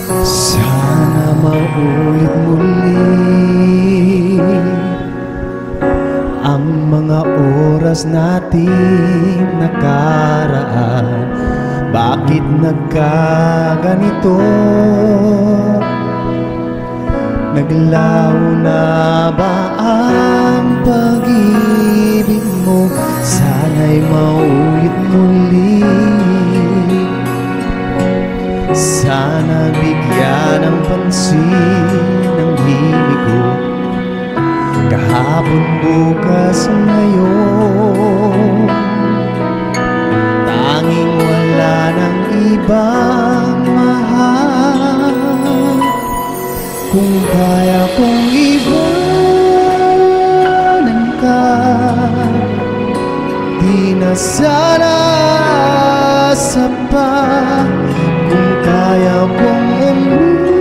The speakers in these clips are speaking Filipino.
Sana maulit muli ang mga oras natin nakaraan. Bakit nagkaganito? Naglaho na ba ang pag-ibig mo? Sana'y maulit muli. Sana bigyan ng pansin ang himig ko. Kahapon, bukas, ngayon, tanging wala ng ibang mahal. Kung kaya kong iwanan ka, di na sana sapa. Kung kaya kong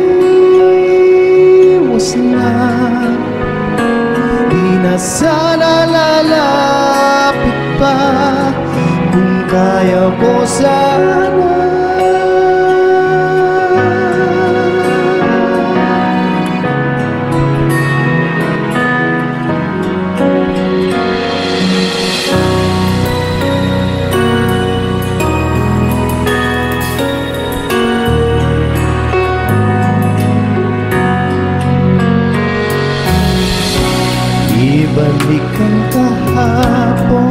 umiwas na, di na sana lalapit pa. Kung kaya ko sana, ibalik ang kahapon,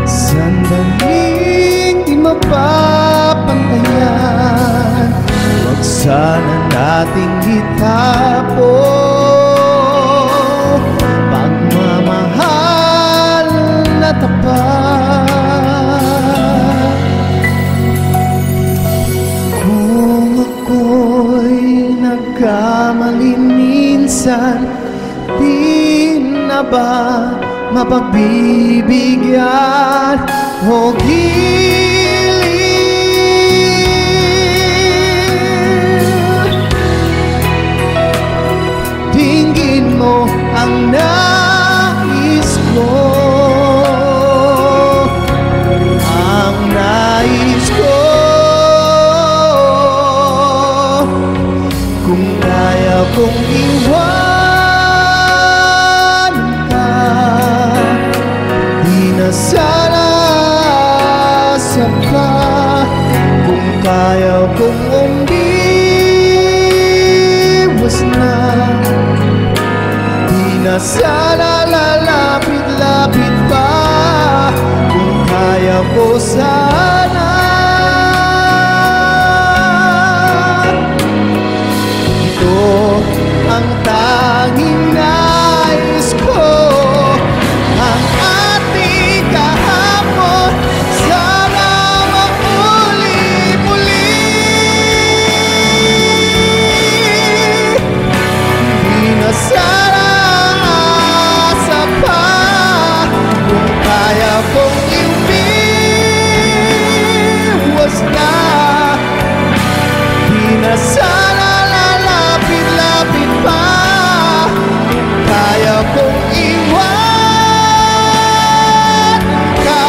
sandaling di mapapantayan. Huwag sana nating itapon pagmamahal na tapat. Kung ako'y nagkamali minsan, di na ba mapagbibigyan o gilid? Dinggin mo ang nais ko, ang nais ko. Kung kaya kong iwan ka, di na sana sapa. Kung kaya kong umiwas na, di na sana lalapit-lapit pa. Kung kaya ko sana, ang tanging nais ko, ang ating kahapon, sana mauli-muli. Di na sana asa pa. Kung kaya kong iwas na, di na sana lalapit-lapit pa. Kaya kong iwan ka,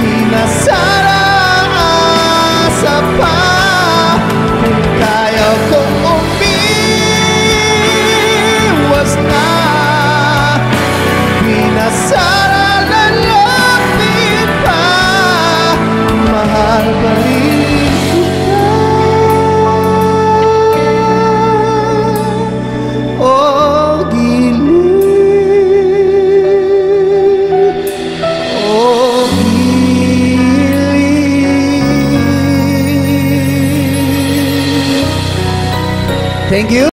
di na sana asa pa. Kung kaya kong umiwas na, di na sana lalapit pa. Mahal pa rin kita. Oh, gilid, oh, gilid. Thank you.